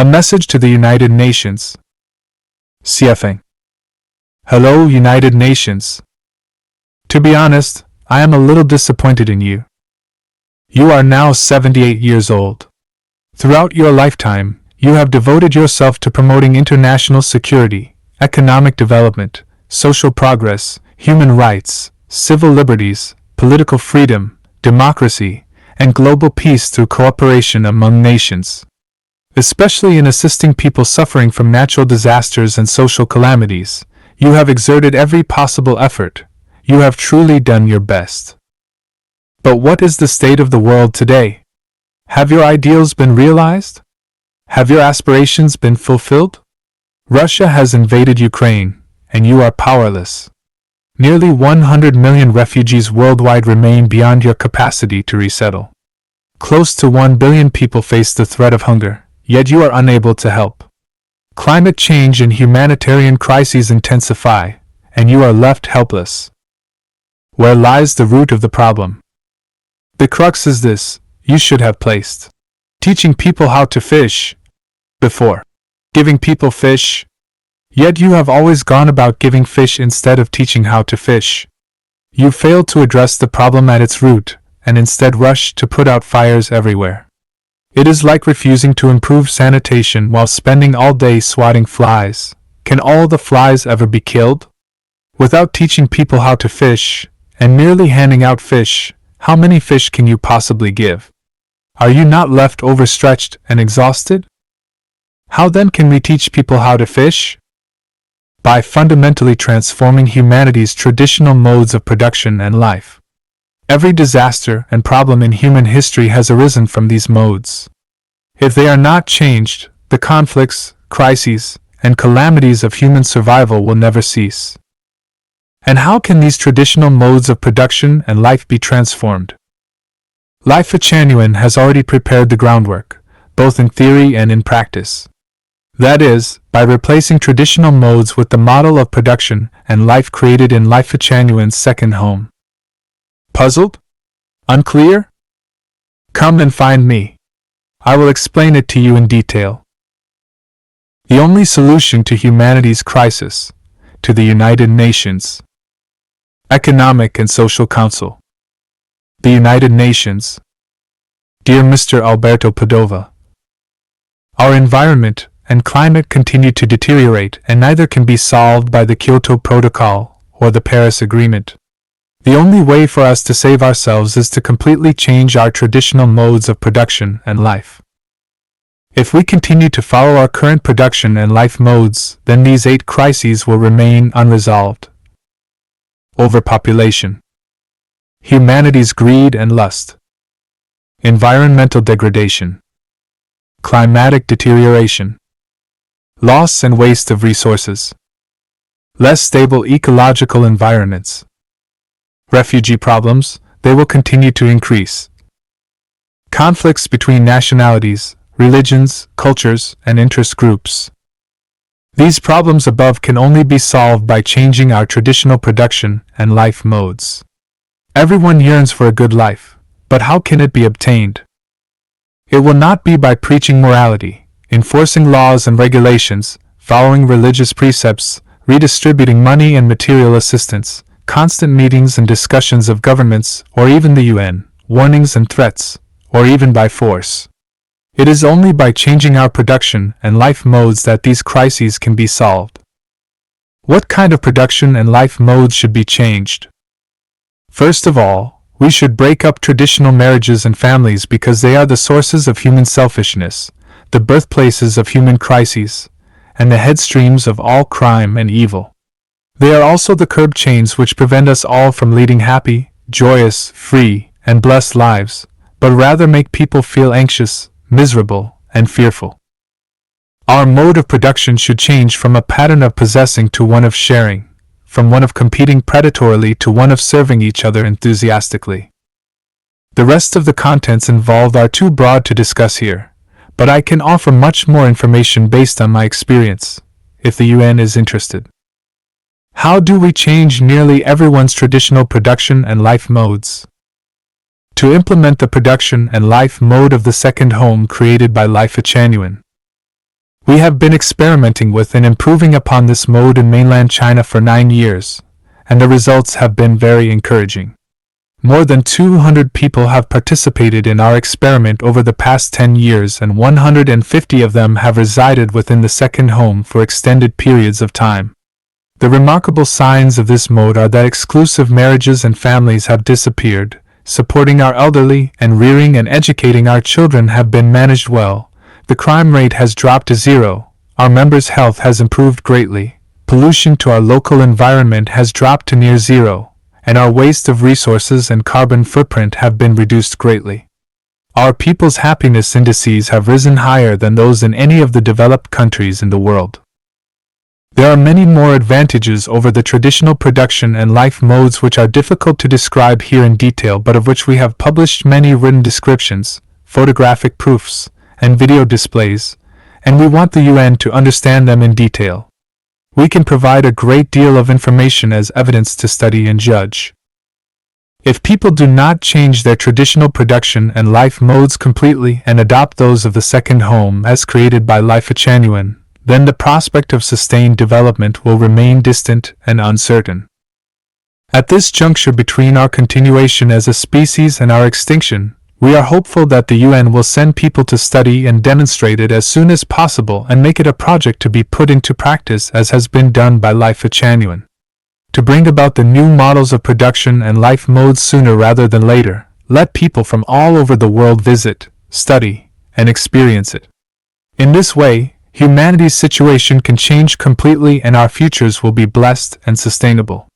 A message to the United Nations. CFing. Hello, United Nations. To be honest, I am a little disappointed in you. You are now 78 years old. Throughout your lifetime, you have devoted yourself to promoting international security, economic development, social progress, human rights, civil liberties, political freedom, democracy, and global peace through cooperation among nations. Especially in assisting people suffering from natural disasters and social calamities, you have exerted every possible effort. You have truly done your best. But what is the state of the world today? Have your ideals been realized? Have your aspirations been fulfilled? Russia has invaded Ukraine, and you are powerless. Nearly 100 million refugees worldwide remain beyond your capacity to resettle. Close to 1 billion people face the threat of hunger, yet you are unable to help. Climate change and humanitarian crises intensify, and you are left helpless. Where lies the root of the problem? The crux is this: you should have placed teaching people how to fish before giving people fish. Yet you have always gone about giving fish instead of teaching how to fish. You failed to address the problem at its root, and instead rushed to put out fires everywhere. It is like refusing to improve sanitation while spending all day swatting flies. Can all the flies ever be killed? Without teaching people how to fish, and merely handing out fish, how many fish can you possibly give? Are you not left overstretched and exhausted? How then can we teach people how to fish? By fundamentally transforming humanity's traditional modes of production and life. Every disaster and problem in human history has arisen from these modes. If they are not changed, the conflicts, crises, and calamities of human survival will never cease. And how can these traditional modes of production and life be transformed? Lifechanyuan has already prepared the groundwork, both in theory and in practice. That is, by replacing traditional modes with the model of production and life created in Lifechanyuan's second home. Puzzled? Unclear? Come and find me. I will explain it to you in detail. The only solution to humanity's crisis, to the United Nations. Economic and Social Council. The United Nations. Dear Mr. Alberto Padova, our environment and climate continue to deteriorate, and neither can be solved by the Kyoto Protocol or the Paris Agreement. The only way for us to save ourselves is to completely change our traditional modes of production and life. If we continue to follow our current production and life modes, then these 8 crises will remain unresolved. Overpopulation, humanity's greed and lust, environmental degradation, climatic deterioration, loss and waste of resources, less stable ecological environments. Refugee problems, they will continue to increase. Conflicts between nationalities, religions, cultures, and interest groups. These problems above can only be solved by changing our traditional production and life modes. Everyone yearns for a good life, but how can it be obtained? It will not be by preaching morality, enforcing laws and regulations, following religious precepts, redistributing money and material assistance, constant meetings and discussions of governments, or even the UN, warnings and threats, or even by force. It is only by changing our production and life modes that these crises can be solved. What kind of production and life modes should be changed? First of all, we should break up traditional marriages and families because they are the sources of human selfishness, the birthplaces of human crises, and the headstreams of all crime and evil. They are also the curb chains which prevent us all from leading happy, joyous, free, and blessed lives, but rather make people feel anxious, miserable, and fearful. Our mode of production should change from a pattern of possessing to one of sharing, from one of competing predatorily to one of serving each other enthusiastically. The rest of the contents involved are too broad to discuss here, but I can offer much more information based on my experience, if the UN is interested. How do we change nearly everyone's traditional production and life modes? To implement the production and life mode of the second home created by Lifechanyuan. We have been experimenting with and improving upon this mode in mainland China for 9 years, and the results have been very encouraging. More than 200 people have participated in our experiment over the past 10 years, and 150 of them have resided within the second home for extended periods of time. The remarkable signs of this mode are that exclusive marriages and families have disappeared, supporting our elderly and rearing and educating our children have been managed well, the crime rate has dropped to zero, our members' health has improved greatly, pollution to our local environment has dropped to near zero, and our waste of resources and carbon footprint have been reduced greatly. Our people's happiness indices have risen higher than those in any of the developed countries in the world. There are many more advantages over the traditional production and life modes which are difficult to describe here in detail, but of which we have published many written descriptions, photographic proofs, and video displays, and we want the UN to understand them in detail. We can provide a great deal of information as evidence to study and judge. If people do not change their traditional production and life modes completely and adopt those of the second home as created by Lifechanyuan, then the prospect of sustained development will remain distant and uncertain. At this juncture between our continuation as a species and our extinction, we are hopeful that the UN will send people to study and demonstrate it as soon as possible and make it a project to be put into practice as has been done by Lifechanyuan. To bring about the new models of production and life modes sooner rather than later, let people from all over the world visit, study, and experience it. In this way, humanity's situation can change completely and our futures will be blessed and sustainable.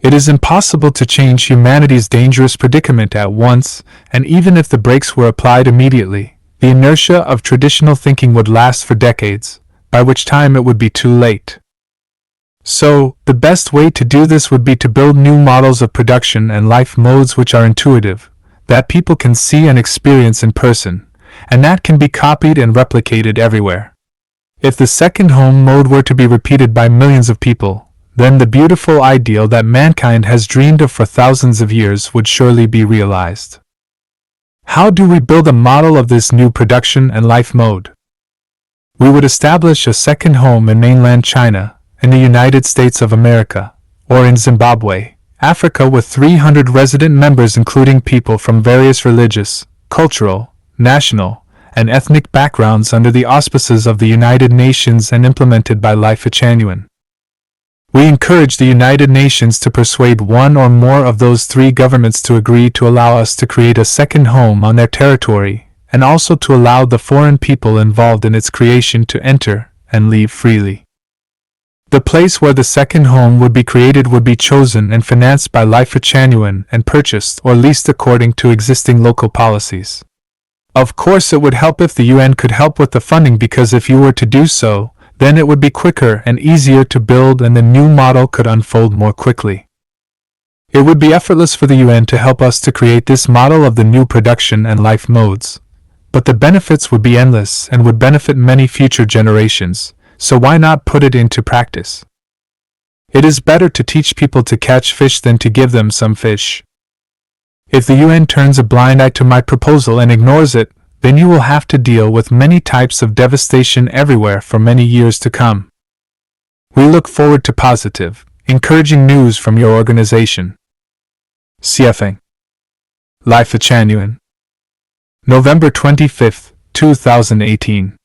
It is impossible to change humanity's dangerous predicament at once, and even if the brakes were applied immediately, the inertia of traditional thinking would last for decades, by which time it would be too late. So, the best way to do this would be to build new models of production and life modes which are intuitive, that people can see and experience in person, and that can be copied and replicated everywhere. If the second home mode were to be repeated by millions of people, then the beautiful ideal that mankind has dreamed of for thousands of years would surely be realized. How do we build a model of this new production and life mode? We would establish a second home in mainland China, in the United States of America, or in Zimbabwe, Africa, with 300 resident members including people from various religious, cultural, national, and ethnic backgrounds under the auspices of the United Nations and implemented by Lifechanyuan. We encourage the United Nations to persuade one or more of those 3 governments to agree to allow us to create a second home on their territory, and also to allow the foreign people involved in its creation to enter and leave freely. The place where the second home would be created would be chosen and financed by Lifechanyuan and purchased or leased according to existing local policies. Of course, it would help if the UN could help with the funding, because if you were to do so, then it would be quicker and easier to build and the new model could unfold more quickly. It would be effortless for the UN to help us to create this model of the new production and life modes. But the benefits would be endless and would benefit many future generations, so why not put it into practice? It is better to teach people to catch fish than to give them some fish. If the UN turns a blind eye to my proposal and ignores it, then you will have to deal with many types of devastation everywhere for many years to come. We look forward to positive, encouraging news from your organization. CFing. Lifechanyuan. November 25, 2018.